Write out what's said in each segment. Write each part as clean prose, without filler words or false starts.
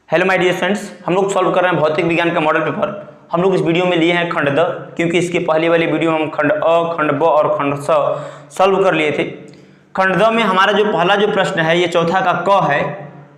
Hello my dear friends, हम लोग solve कर रहे हैं भौतिक विज्ञान का मॉडल पेपर। हम लोग इस वीडियो में लिए हैं खंड द, क्योंकि इसके पहले वाली वीडियो में हम खंड अ, खंड ब और खंड स सॉल्व कर लिए थे। खंड द में हमारा जो पहला जो प्रश्न है ये चौथा का क है,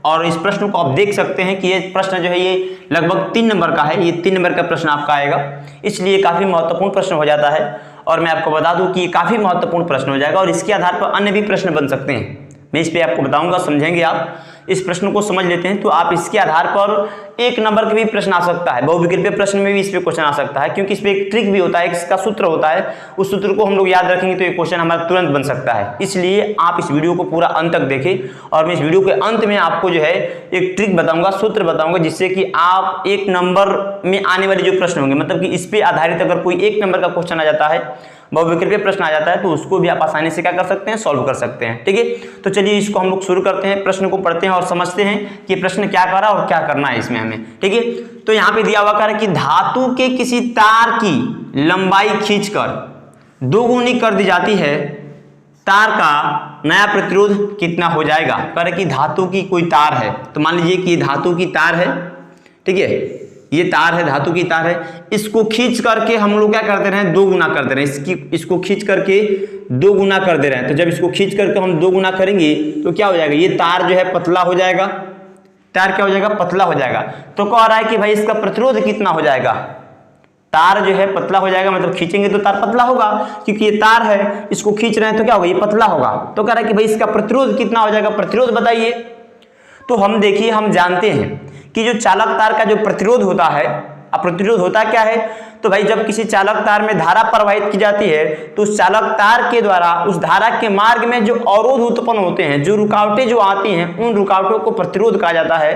और इस प्रश्न को आप देख सकते हैं कि ये प्रश्न जो है ये लगभग 3 नंबर का है। ये 3 नंबर का प्रश्न आपका आएगा, इसलिए काफ़ी महत्वपूर्ण प्रश्न हो जाता है। और मैं आपको बता दूं कि ये काफ़ी महत्वपूर्ण प्रश्न हो जाएगा और इसके आधार पर अन्य भी प्रश्न बन सकते हैं। मैं इस पर आपको बताऊंगा, समझेंगे आप। इस प्रश्न को समझ लेते हैं तो आप इसके आधार पर 1 नंबर का भी प्रश्न आ सकता है। बहुविकल्पीय प्रश्न में भी इस पे क्वेश्चन आ सकता है, क्योंकि इस पे एक ट्रिक भी होता है, इसका सूत्र होता है। उस सूत्र को हम लोग याद रखेंगे तो ये क्वेश्चन हमारा तुरंत बन सकता है। इसलिए आप इस वीडियो को पूरा अंत तक देखें, और मैं इस वीडियो के अंत में आपको जो है एक ट्रिक बताऊंगा, सूत्र बताऊंगा, जिससे कि आप 1 नंबर में आने वाले जो प्रश्न होंगे, मतलब कि इस पे आधारित अगर कोई 1 नंबर का क्वेश्चन आ जाता है, बहुविकल्पीय प्रश्न आ जाता है, तो उसको भी आप आसानी से क्या कर सकते हैं, सॉल्व कर सकते हैं। ठीक है, तो चलिए इसको हम लोग शुरू करते हैं। प्रश्न को पढ़ते हैं और समझते हैं कि प्रश्न क्या कर रहा है और क्या करना है इसमें हमें। ठीक है, तो यहाँ पे दिया हुआ है कि धातु के किसी तार की लंबाई खींचकर 2 गुनी कर दी जाती है, तार का नया प्रतिरोध कितना हो जाएगा। कह रहे कि धातु की कोई तार है, तो मान लीजिए कि धातु की तार है, ठीक है, ये तार है, धातु की तार है। इसको खींच करके हम लोग क्या कर दे रहे हैं, 2 गुना कर दे रहे हैं। इसको खींच करके 2 गुना कर दे रहे हैं। तो जब इसको खींच करके हम 2 गुना करेंगे तो क्या हो जाएगा, ये तार जो है पतला हो जाएगा। तार क्या हो जाएगा, पतला हो जाएगा। तो कह रहा है कि भाई इसका प्रतिरोध कितना हो जाएगा। तार जो है पतला हो जाएगा, मतलब खींचेंगे तो तार पतला होगा, क्योंकि ये तार है, इसको खींच रहे हैं तो क्या होगा, ये पतला होगा। तो कह रहा है कि भाई इसका प्रतिरोध कितना हो जाएगा, प्रतिरोध बताइए। तो हम देखिए, हम जानते हैं कि जो चालक तार का जो प्रतिरोध होता है, अब प्रतिरोध होता क्या है, तो भाई जब किसी चालक तार में धारा प्रवाहित की जाती है तो उस चालक तार के द्वारा उस धारा के मार्ग में जो अवरोध उत्पन्न होते हैं, जो रुकावटें जो आती हैं, उन रुकावटों को प्रतिरोध कहा जाता है।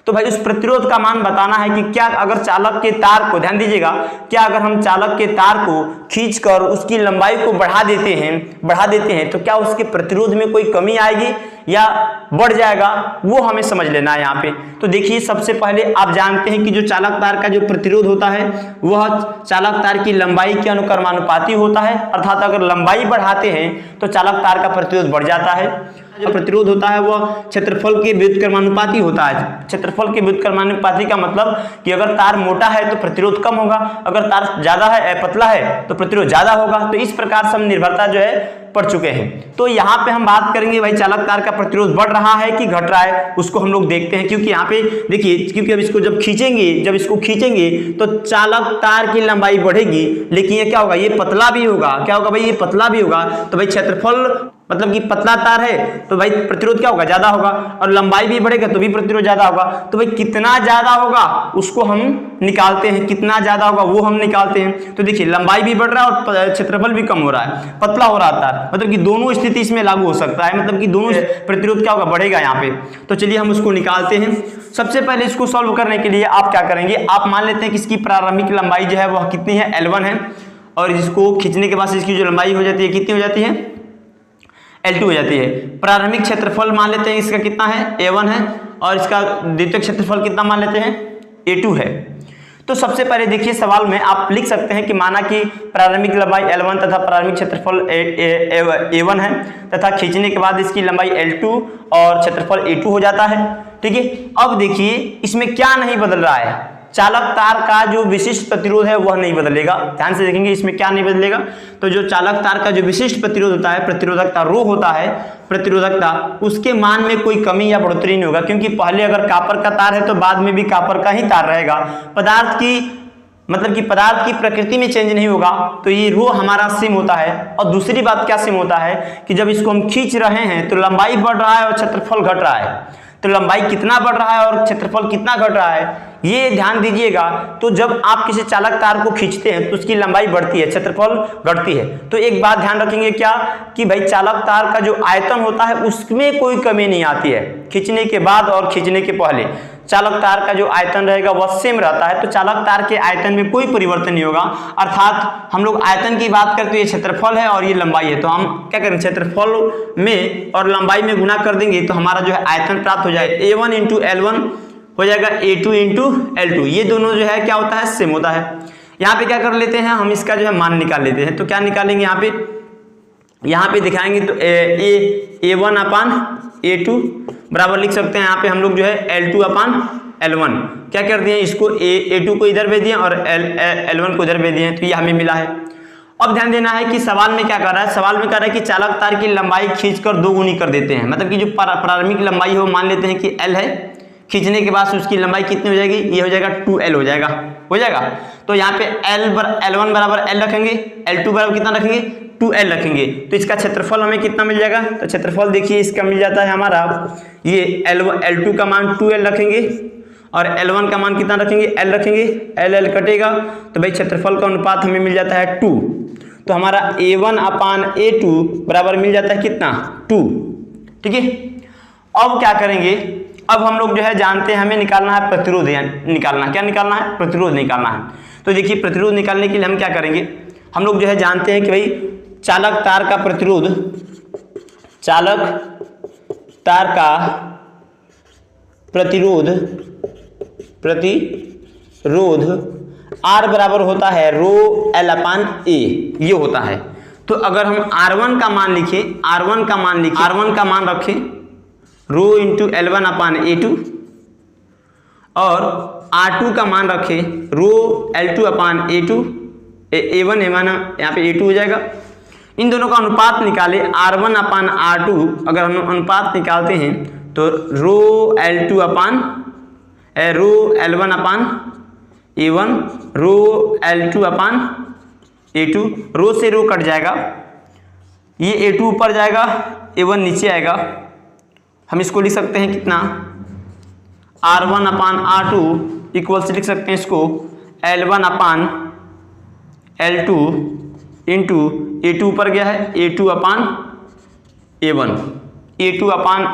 तो भाई उस प्रतिरोध का मान बताना है कि क्या अगर चालक के तार को, ध्यान दीजिएगा, क्या अगर हम चालक के तार को खींचकर उसकी लंबाई को बढ़ा देते हैं तो क्या उसके प्रतिरोध में कोई कमी आएगी या बढ़ जाएगा, वो हमें समझ लेना है यहाँ पे। तो देखिए, सबसे पहले आप जानते हैं कि जो चालक तार का जो प्रतिरोध होता है वह चालक तार की लंबाई के अनुक्रमानुपाती होता है। अर्थात अगर लंबाई बढ़ाते हैं तो चालक तार का प्रतिरोध बढ़ जाता है। जो प्रतिरोध होता है वह क्षेत्रफल के व्युत्क्रमानुपाती होता है। क्षेत्रफल के व्युत्क्रमानुपाती का मतलब कि अगर तार मोटा है तो प्रतिरोध कम होगा, अगर तार ज्यादा है, पतला है, तो प्रतिरोध ज्यादा होगा। तो इस प्रकार से हम निर्भरता जो है पढ़ चुके हैं। तो यहाँ पे हम बात करेंगे भाई चालक तार का प्रतिरोध बढ़ रहा है कि घट रहा है, उसको हम लोग देखते हैं। क्योंकि यहाँ पे देखिए, क्योंकि अब इसको जब इसको खींचेंगे तो चालक तार की लंबाई बढ़ेगी, लेकिन ये क्या होगा, ये पतला भी होगा। क्या होगा भाई, ये पतला भी होगा। तो भाई क्षेत्रफल मतलब कि पतला तार है तो भाई प्रतिरोध क्या होगा, ज्यादा होगा, और लंबाई भी बढ़ेगा तो भी प्रतिरोध ज्यादा होगा। तो भाई कितना ज्यादा होगा उसको हम निकालते हैं, कितना ज्यादा होगा वो हम निकालते हैं। तो देखिए, लंबाई भी बढ़ रहा है और क्षेत्रफल भी कम हो रहा है, पतला हो रहा है तार, मतलब कि दोनों स्थिति इसमें लागू हो सकता है, मतलब कि दोनों प्रतिरोध क्या होगा, बढ़ेगा यहाँ पे। तो चलिए हम उसको निकालते हैं। सबसे पहले इसको सॉल्व करने के लिए आप क्या करेंगे, आप मान लेते हैं कि इसकी प्रारंभिक लंबाई जो है वह कितनी है, L1 है, और इसको खींचने के बाद इसकी जो लंबाई हो जाती है कितनी हो जाती है, L2 हो जाती है। प्रारंभिक क्षेत्रफल मान लेते हैं इसका कितना है, A1 है, और इसका द्वितीयक क्षेत्रफल कितना मान लेते हैं, A2 है। तो सबसे पहले देखिए, सवाल में आप लिख सकते हैं कि माना कि प्रारंभिक लंबाई L1 तथा प्रारंभिक क्षेत्रफल A1 है, तथा खींचने के बाद इसकी लंबाई L2 और क्षेत्रफल A2 हो जाता है। ठीक है, अब देखिए इसमें क्या नहीं बदल रहा है, चालक तार का जो विशिष्ट प्रतिरोध है वह नहीं बदलेगा। ध्यान से देखेंगे इसमें क्या नहीं बदलेगा, तो जो चालक तार का जो विशिष्ट प्रतिरोध होता है, प्रतिरोधकता रो होता है, प्रतिरोधकता, उसके मान में कोई कमी या बढ़ोतरी नहीं होगा। क्योंकि पहले अगर कॉपर का तार है तो बाद में भी कॉपर का ही तार रहेगा। पदार्थ की प्रकृति में चेंज नहीं होगा, तो ये रो हमारा सेम होता है। और दूसरी बात क्या सेम होता है कि जब इसको हम खींच रहे हैं तो लंबाई बढ़ रहा है और क्षेत्रफल घट रहा है। तो लंबाई कितना बढ़ रहा है और क्षेत्रफल कितना घट रहा है, ये ध्यान दीजिएगा। तो जब आप किसी चालक तार को खींचते हैं तो उसकी लंबाई बढ़ती है, क्षेत्रफल घटती है। तो एक बात ध्यान रखेंगे क्या, कि भाई चालक तार का जो आयतन होता है उसमें कोई कमी नहीं आती है। खींचने के बाद और खींचने के पहले चालक तार का जो आयतन रहेगा वह सेम रहता है। तो चालक तार के आयतन में कोई परिवर्तन नहीं होगा। अर्थात हम लोग आयतन की बात करते हैं, ये क्षेत्रफल है और ये लंबाई है, तो हम क्या करें, क्षेत्रफल में और लंबाई में गुना कर देंगे तो हमारा जो है आयतन प्राप्त हो जाएगा। A1 × L1 हो जाएगा A2 × L2। ये दोनों जो है क्या होता है, सेम होता है। यहाँ पे क्या कर लेते हैं, हम इसका जो है मान निकाल लेते हैं। तो क्या निकालेंगे, यहाँ पे दिखाएंगे तो A1/, A2 बराबर लिख सकते हैं यहाँ पे हम लोग जो है L2 अपान L1। क्या कर दिए इसको A2 को इधर भेज दिए और L1 को इधर भेज दिए, तो ये हमें मिला है। अब ध्यान देना है कि सवाल में क्या कर रहा है, सवाल में कह रहा है कि चालक तार की लंबाई खींचकर 2 गुनी कर देते हैं। मतलब कि जो प्रारंभिक लंबाई है वो मान लेते हैं कि L है, खींचने के बाद उसकी लंबाई कितनी हो जाएगी, ये हो जाएगा 2L हो जाएगा। तो यहाँ पे L1 बराबर L रखेंगे, L2 बराबर कितना रखेंगे 2L रखेंगे, तो इसका क्षेत्रफल हमें कितना मिल जाएगा, तो क्षेत्रफल देखिए इसका मिल जाता है हमारा, ये L2 का मान 2L रखेंगे और L1 का मान कितना रखेंगे, L रखेंगे, L कटेगा, तो भाई क्षेत्रफल का अनुपात हमें मिल जाता है 2। तो हमारा A1 अपान A2 बराबर मिल जाता है कितना 2। ठीक है, अब क्या करेंगे, अब हम लोग जो है जानते हैं हमें निकालना है प्रतिरोध, निकालना क्या निकालना है, प्रतिरोध निकालना है। तो देखिए प्रतिरोध निकालने के लिए हम क्या करेंगे, हम लोग जो है जानते हैं कि भाई चालक तार का प्रतिरोध, प्रतिरोध R बराबर होता है रो L अपान A, ये होता है। तो अगर हम R1 का मान रखें रो इंटू L1 अपान A2 और R2 का मान रखें रो L2 अपान A1 है माना, यहाँ पे A2 हो जाएगा। इन दोनों का अनुपात निकाले R1 अपान R2, अगर हम अनुपात निकालते हैं तो रो L1 अपान A1 रो L2 अपान A2, रो से रो कट जाएगा, ये A2 ऊपर जाएगा, A1 नीचे आएगा। हम इसको लिख सकते हैं कितना R1 अपान R2 इक्वल से लिख सकते हैं इसको L1 अपान L2 इंटू A2 ऊपर गया है A2 अपान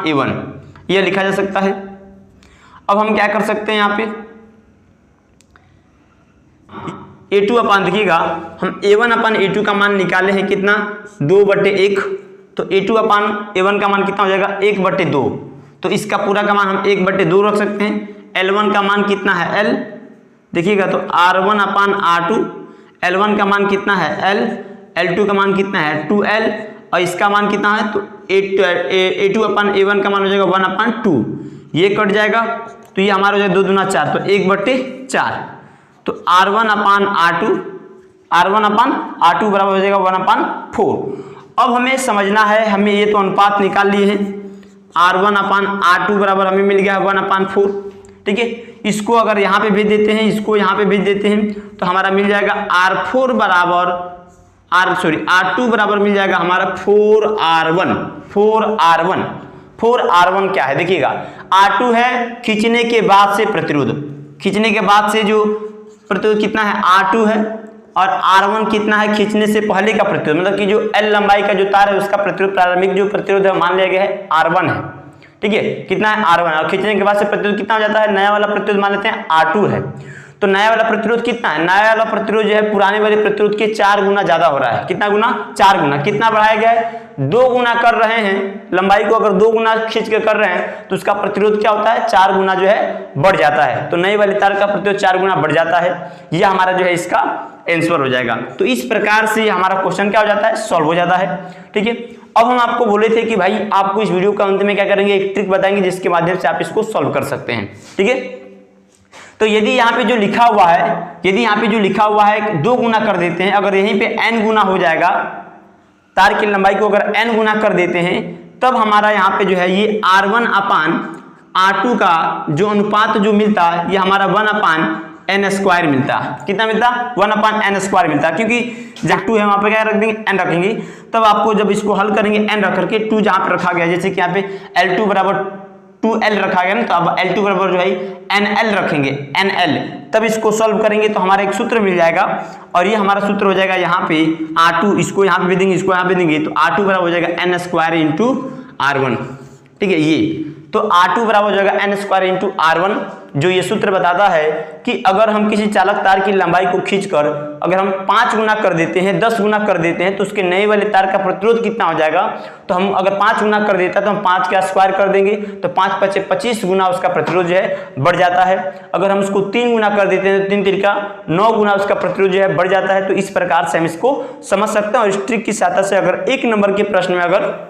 A1, यह लिखा जा सकता है। अब हम क्या कर सकते हैं यहाँ पे A2 अपान, देखिएगा हम A1 अपान A2 का मान निकाले हैं कितना 2/1, तो A2 अपान A1 का मान कितना हो जाएगा 1/2, तो इसका पूरा का मान हम 1/2 रख सकते हैं। L1 का मान कितना है L, देखिएगा तो R1 अपान R2, L1 का मान कितना है L, L2 का मान कितना है 2L और इसका मान कितना है तो A2 अपान A1 का मान हो जाएगा 1/2, ये कट जाएगा, तो ये हमारा हो जाएगा 2 दूना 4, तो 1/4। तो R1 अपान R2 बराबर हो जाएगा 1/4। अब हमें समझना है, हमें ये तो अनुपात निकाल लिए हैं, R1 अपान R2 बराबर हमें मिल गया 1/4। ठीक है, इसको अगर यहाँ पे भेज देते हैं, इसको यहाँ पे भेज देते हैं, तो हमारा मिल जाएगा R2 बराबर मिल जाएगा हमारा 4R1 क्या है, देखिएगा R2 है खींचने के बाद से प्रतिरोध, खींचने के बाद से जो प्रतिरोध कितना है R2 है, और R1 कितना है खींचने से पहले का प्रतिरोध, मतलब कि जो L लंबाई का जो तार है उसका प्रतिरोध, प्रारंभिक जो प्रतिरोध है मान लिया गया है R1 है। ठीक है, कितना है R1, और खींचने के बाद से प्रतिरोध कितना हो जाता है, नया वाला प्रतिरोध मान लेते हैं R2 है, तो नया वाला प्रतिरोध कितना है, नया वाला प्रतिरोध जो है पुराने वाले प्रतिरोध के 4 गुना ज्यादा हो रहा है। कितना गुना, 4 गुना। कितना बढ़ाया गया है, 2 गुना कर रहे हैं लंबाई को, अगर 2 गुना खींच के कर रहे हैं तो उसका प्रतिरोध क्या होता है 4 गुना जो है बढ़ जाता है, तो नई वाली तार का प्रतिरोध 4 गुना बढ़ जाता है। यह हमारा जो है इसका आंसर हो जाएगा। तो इस प्रकार से हमारा क्वेश्चन क्या हो जाता है, सॉल्व हो जाता है। ठीक है, अब हम आपको बोले थे कि भाई आपको इस वीडियो के अंत में क्या करेंगे, एक ट्रिक बताएंगे जिसके माध्यम से आप इसको सॉल्व कर सकते हैं। ठीक है, तो यदि यहाँ पे जो लिखा हुआ है 2 गुना कर देते हैं, अगर यहीं पे n गुना हो जाएगा, तार की लंबाई को अगर n गुना कर देते हैं, तब हमारा यहाँ पे जो है ये R1 अपान R2 का जो अनुपात जो मिलता है ये हमारा 1/n² मिलता। कितना मिलता, 1/n² मिलता, क्योंकि जहाँ 2 है वहां पे क्या रख देंगे, n रखेंगे। तब आपको जब इसको हल करेंगे n रख करके 2 जहाँ पे रखा गया, जैसे कि यहाँ पे L2 बराबर 2L रखा गया ना, तो अब L2 बराबर जो है NL रखेंगे, NL, तब इसको सॉल्व करेंगे तो हमारा एक सूत्र मिल जाएगा, और ये हमारा सूत्र हो जाएगा यहाँ पे R2, इसको यहाँ पे देंगे, इसको यहाँ पे देंगे, तो R2 बराबर हो जाएगा n² इंटू R1। ठीक है, ये तो R2 बराबर हो जाएगा n² इंटू R1, जो ये सूत्र बताता है कि अगर हम किसी चालक तार की लंबाई को खींचकर अगर हम 5 गुना कर देते हैं, 10 गुना कर देते हैं, तो उसके नए वाले तार का प्रतिरोध कितना हो जाएगा। तो हम अगर 5 गुना कर देता है तो हम 5 का स्क्वायर कर देंगे, तो 5 × 25 गुना उसका प्रतिरोध जो है बढ़ जाता है। अगर हम उसको 3 गुना कर देते हैं तो 3 × 9 गुना उसका प्रतिरोध जो है बढ़ जाता है। तो इस प्रकार से हम इसको समझ सकते हैं, और इस ट्रिक की सहायता से अगर 1 नंबर के प्रश्न में अगर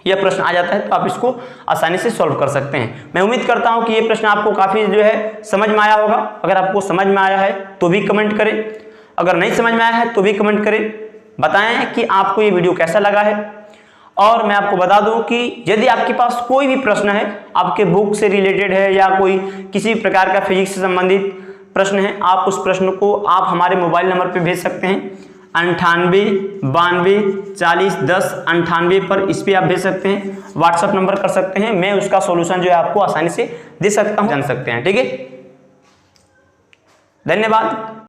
यह प्रश्न आ जाता है तो आप इसको आसानी से सॉल्व कर सकते हैं। मैं उम्मीद करता हूं कि ये प्रश्न आपको काफ़ी जो है समझ में आया होगा। अगर आपको समझ में आया है तो भी कमेंट करें, अगर नहीं समझ में आया है तो भी कमेंट करें, बताएं कि आपको ये वीडियो कैसा लगा है। और मैं आपको बता दूं कि यदि आपके पास कोई भी प्रश्न है, आपके बुक से रिलेटेड है या कोई किसी प्रकार का फिजिक्स से संबंधित प्रश्न है, आप उस प्रश्न को आप हमारे मोबाइल नंबर पर भेज सकते हैं 98 92 40 10 98 पर, इस पर आप भेज सकते हैं, व्हाट्सएप नंबर कर सकते हैं। मैं उसका सॉल्यूशन जो है आपको आसानी से दे सकता हूं, जान सकते हैं। ठीक है, धन्यवाद।